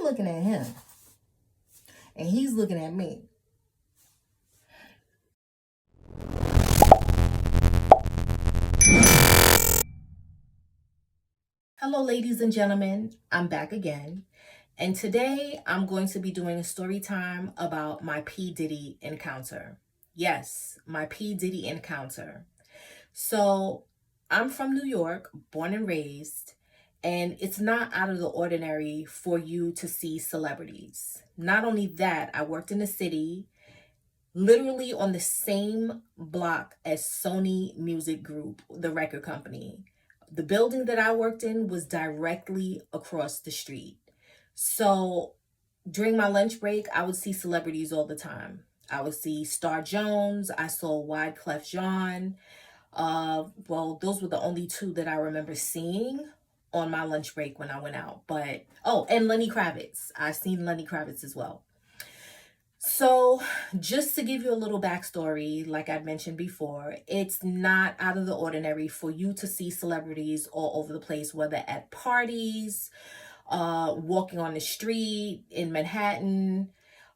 looking at him and he's looking at me. Hello, ladies and gentlemen. I'm back again. And today I'm going to be doing a story time about my P Diddy encounter. Yes, my P Diddy encounter. So I'm from New York, born and raised, and it's not out of the ordinary for you to see celebrities. Not only that, I worked in the city, literally on the same block as Sony Music Group, the record company. The building that I worked in was directly across the street. So during my lunch break, I would see celebrities all the time. I would see Star Jones. I saw Wyclef Jean. Well, those were the only two that I remember seeing on my lunch break when I went out. But, oh, and Lenny Kravitz. I've seen Lenny Kravitz as well. So just to give you a little backstory, like I mentioned before, it's not out of the ordinary for you to see celebrities all over the place, whether at parties, walking on the street in Manhattan.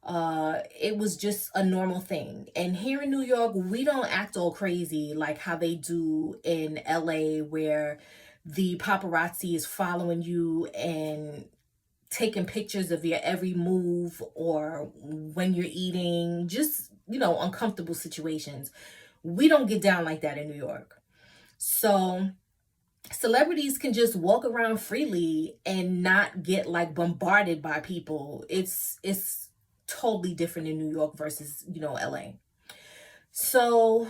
It was just a normal thing. And here in New York, we don't act all crazy like how they do in LA, where the paparazzi is following you and taking pictures of your every move, or when you're eating, just, uncomfortable situations. We don't get down like that in New York. So celebrities can just walk around freely and not get like bombarded by people. It's totally different in New York versus, LA. So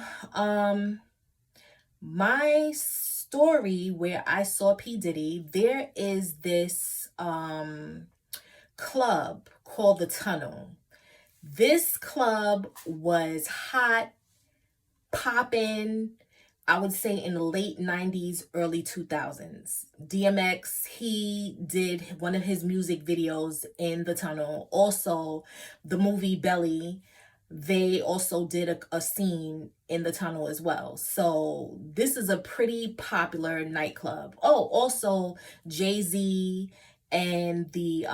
my story where I saw P Diddy, there is this club called the Tunnel. This club was hot, popping, I would say in the late 90s, early 2000s. DMX, he did one of his music videos in the Tunnel. Also, the movie Belly, they also did a scene in the Tunnel as well. So this is a pretty popular nightclub. Oh, also Jay-Z and the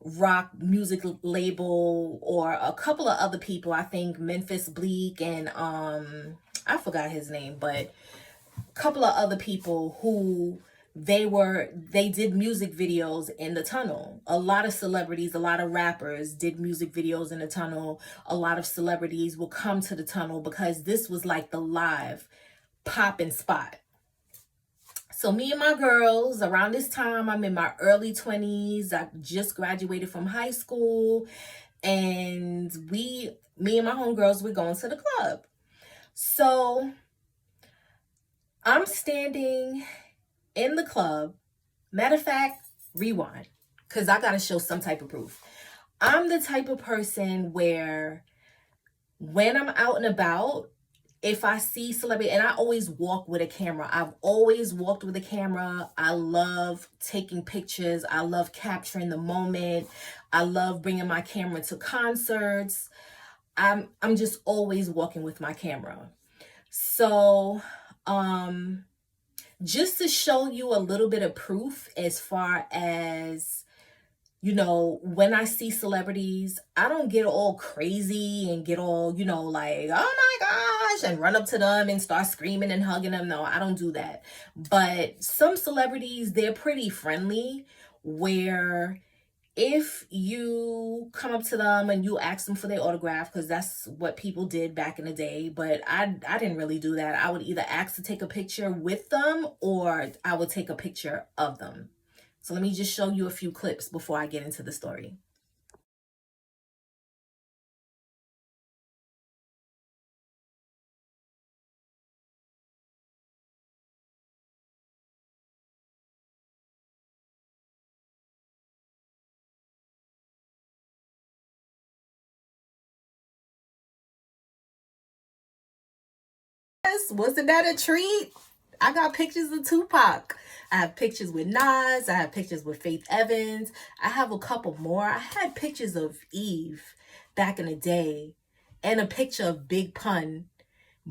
rock music label, or a couple of other people, I think Memphis Bleak and I forgot his name, but a couple of other people who they did music videos in the Tunnel. A lot of celebrities, a lot of rappers did music videos in the Tunnel. A lot of celebrities will come to the Tunnel because this was like the live popping spot. So me and my girls, around this time, I'm in my early 20s. I just graduated from high school, and me and my homegirls, we're going to the club. So I'm standing in the club. Matter of fact, rewind, because I got to show some type of proof. I'm the type of person where when I'm out and about, if I see celebrity, and I always walk with a camera. I've always walked with a camera. I love taking pictures. I love capturing the moment. I love bringing my camera to concerts. I'm just always walking with my camera. So, just to show you a little bit of proof as far as, when I see celebrities, I don't get all crazy and get all, like, oh my gosh, and run up to them and start screaming and hugging them. No, I don't do that. But some celebrities, they're pretty friendly, where if you come up to them and you ask them for their autograph, because that's what people did back in the day, but I didn't really do that. I would either ask to take a picture with them, or I would take a picture of them. So let me just show you a few clips before I get into the story. Yes, wasn't that a treat? I got pictures of Tupac. I have pictures with Nas. I have pictures with Faith Evans. I have a couple more. I had pictures of Eve back in the day, and a picture of Big Pun.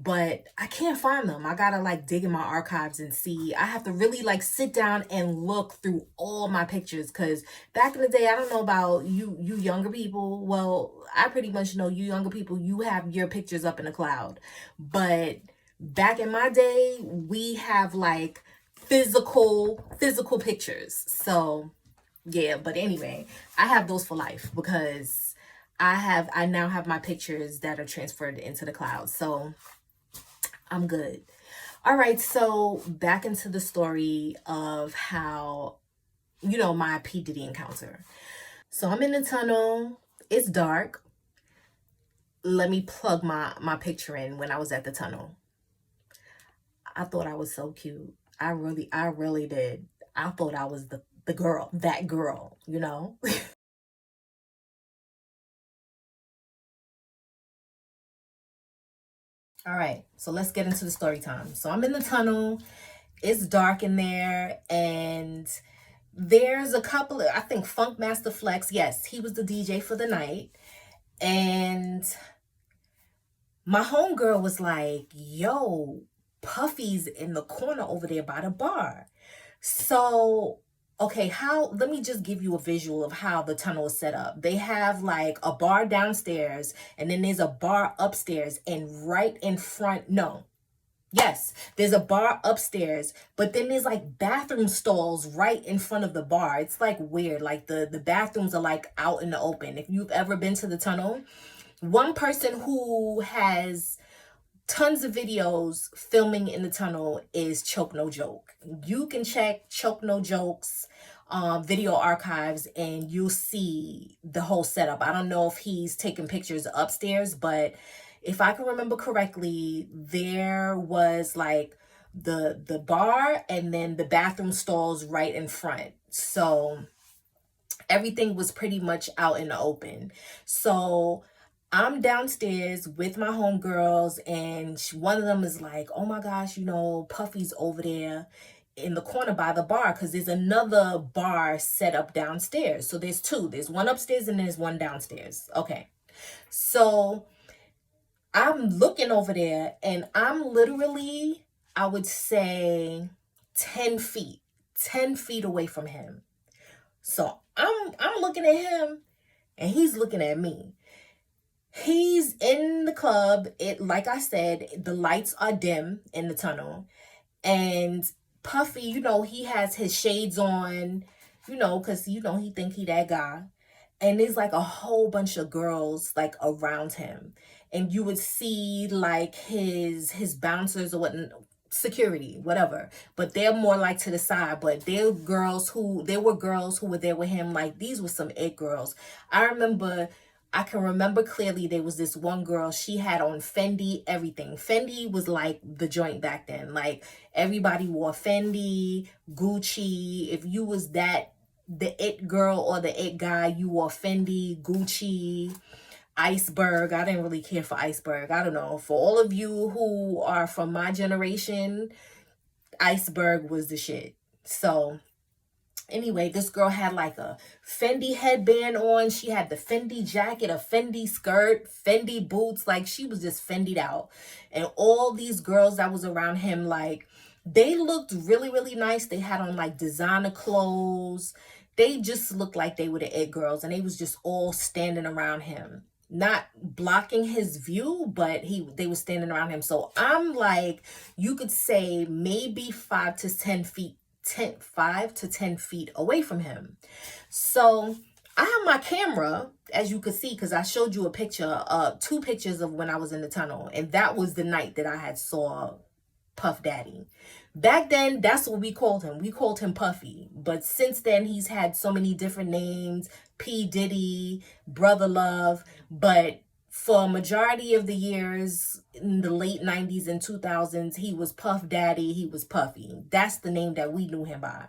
but I can't find them. I gotta like dig in my archives and see. I have to really like sit down and look through all my pictures, because back in the day, I don't know about you younger people. Well, I pretty much know you younger people, you have your pictures up in the cloud. But back in my day, we have like physical pictures. So yeah, but anyway, I have those for life because I now have my pictures that are transferred into the cloud. So I'm good. All right, so back into the story of how, my P Diddy encounter. So I'm in the tunnel. It's dark. Let me plug my picture in when I was at the tunnel. I thought I was so cute. I really did. I thought I was the girl, that girl. All right, so let's get into the story time. So I'm in the tunnel. It's dark in there, and there's a couple of, I think Funk Master Flex, yes, he was the DJ for the night. And my homegirl was like, yo, Puffy's in the corner over there by the bar. So, okay, let me just give you a visual of how the tunnel is set up. They have like a bar downstairs, and then there's a bar upstairs, and right in front, no, yes, there's a bar upstairs, but then there's like bathroom stalls right in front of the bar. It's like weird. Like the bathrooms are like out in the open. If you've ever been to the tunnel, one person who has tons of videos filming in the tunnel is Choke No Joke. You can check Choke No Joke's video archives and you'll see the whole setup. I don't know if he's taking pictures upstairs, but if I can remember correctly, there was like the bar and then the bathroom stalls right in front. So everything was pretty much out in the open. So I'm downstairs with my homegirls, and one of them is like, oh my gosh, Puffy's over there in the corner by the bar, because there's another bar set up downstairs. So there's two. There's one upstairs and there's one downstairs. Okay. So I'm looking over there, and I'm literally, I would say 10 feet away from him. So I'm looking at him and he's looking at me. He's in the club. It, like I said, the lights are dim in the tunnel. And Puffy, he has his shades on, because he think he that guy. And there's like a whole bunch of girls like around him. And you would see like his bouncers or what, security, whatever, but they're more like to the side. But there were girls who were there with him. Like, these were some it girls. I can remember clearly, there was this one girl, she had on Fendi, everything. Fendi was like the joint back then. Like, everybody wore Fendi, Gucci. If you was the it girl or the it guy, you wore Fendi, Gucci, Iceberg. I didn't really care for Iceberg. I don't know. For all of you who are from my generation, Iceberg was the shit. So anyway, this girl had like a Fendi headband on. She had the Fendi jacket, a Fendi skirt, Fendi boots. Like, she was just Fendi'd out. And all these girls that was around him, like, they looked really, really nice. They had on like designer clothes. They just looked like they were the it girls. And they was just all standing around him. Not blocking his view, but they were standing around him. So I'm like, you could say maybe 5 to 10 feet 5 to 10 feet away from him. So I have my camera, as you could see, because I showed you a picture, two pictures of when I was in the tunnel. And that was the night that I had saw Puff Daddy. Back then, that's what we called him. We called him Puffy. But since then, he's had so many different names. P Diddy, Brother Love. But for a majority of the years in the late 90s and 2000s, he was Puff Daddy, he was Puffy. That's the name that we knew him by.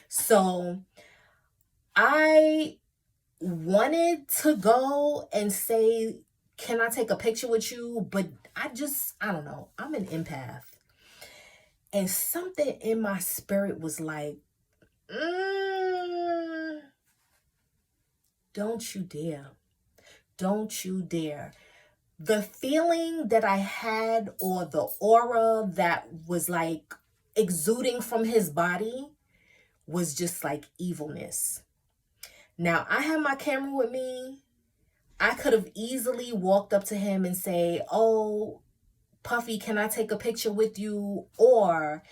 So I wanted to go and say, can I take a picture with you? But I don't know. I'm an empath. And something in my spirit was like, don't you dare. Don't you dare. The feeling that I had, or the aura that was like exuding from his body, was just like evilness. Now, I have my camera with me. I could have easily walked up to him and say, "Oh, Puffy, can I take a picture with you?" Or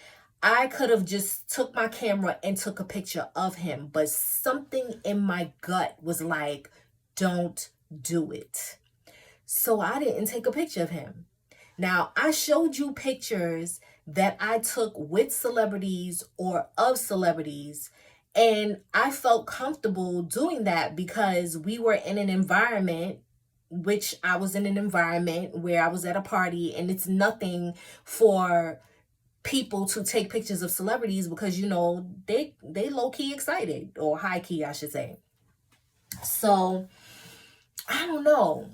I could have just took my camera and took a picture of him. But something in my gut was like, don't do it. So I didn't take a picture of him. Now, I showed you pictures that I took with celebrities or of celebrities, and I felt comfortable doing that because we were in an environment, which I was in an environment where I was at a party, and it's nothing for people to take pictures of celebrities because, you know, they low-key excited, or high-key, I should say. So, I don't know.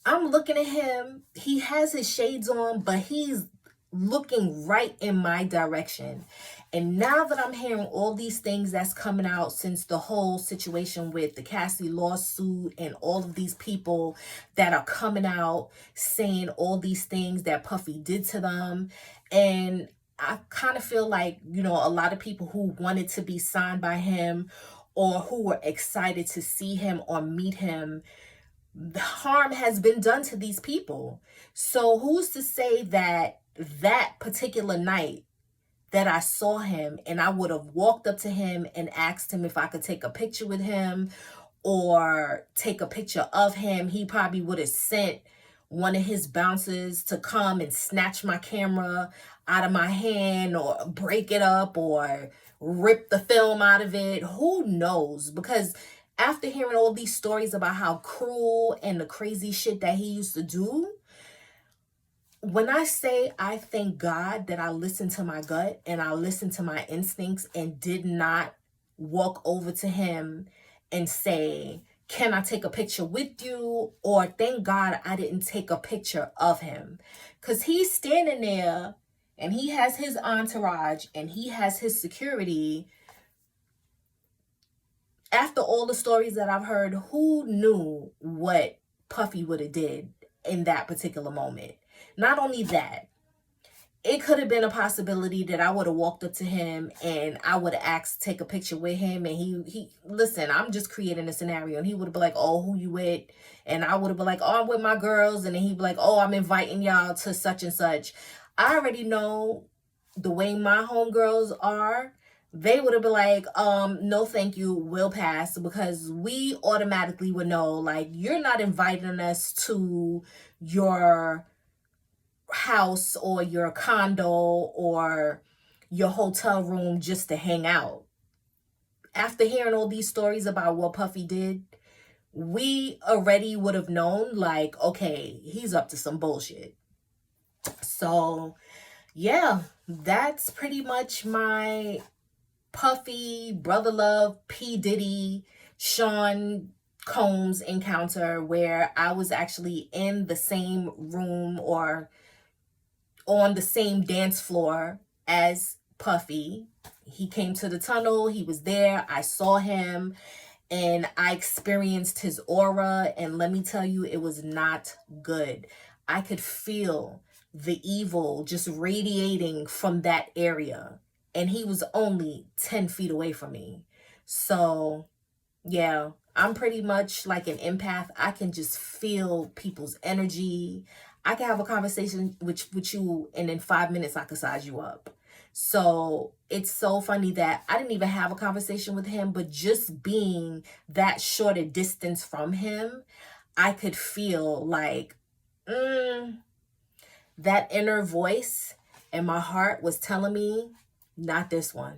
I'm looking at him. He has his shades on, but he's looking right in my direction. And now that I'm hearing all these things that's coming out since the whole situation with the Cassie lawsuit, and all of these people that are coming out saying all these things that Puffy did to them. And I kind of feel like, you know, a lot of people who wanted to be signed by him, or who were excited to see him or meet him, the harm has been done to these people. So who's to say that that particular night that I saw him and I would have walked up to him and asked him if I could take a picture with him or take a picture of him, he probably would have sent one of his bouncers to come and snatch my camera out of my hand, or break it up, or rip the film out of it. Who knows? Because after hearing all these stories about how cruel and the crazy shit that he used to do, when I say I thank God that I listened to my gut and I listened to my instincts and did not walk over to him and say, "Can I take a picture with you?" Or thank God I didn't take a picture of him. Because he's standing there and he has his entourage and he has his security. After all the stories that I've heard, who knew what Puffy would have did in that particular moment? Not only that, it could have been a possibility that I would have walked up to him and I would have asked to take a picture with him, and he listen, I'm just creating a scenario, and he would have been like, "Oh, who you with?" And I would have been like, "Oh, I'm with my girls." And then he'd be like, "Oh, I'm inviting y'all to such and such." I already know the way my homegirls are. They would have been like, "No, thank you, we'll pass," because we automatically would know, like, you're not inviting us to your house or your condo or your hotel room just to hang out. After hearing all these stories about what Puffy did, we already would have known, like, okay, he's up to some bullshit. So, yeah, that's pretty much my Puffy, Brother Love, P Diddy, Sean Combs encounter, where I was actually in the same room or on the same dance floor as Puffy. He came to the tunnel, he was there, I saw him, and I experienced his aura, and let me tell you, it was not good. I could feel the evil just radiating from that area, and he was only 10 feet away from me. So yeah, I'm pretty much like an empath. I can just feel people's energy. I can have a conversation with you, and in 5 minutes I can size you up. So it's so funny that I didn't even have a conversation with him, but just being that short a distance from him, I could feel like that inner voice, and my heart was telling me, not this one.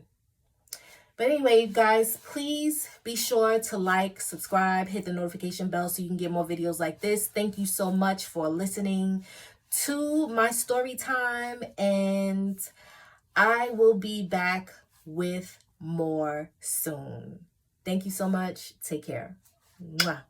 But anyway, guys, please be sure to like, subscribe, hit the notification bell so you can get more videos like this. Thank you so much for listening to my story time, and I will be back with more soon. Thank you so much. Take care. Mwah.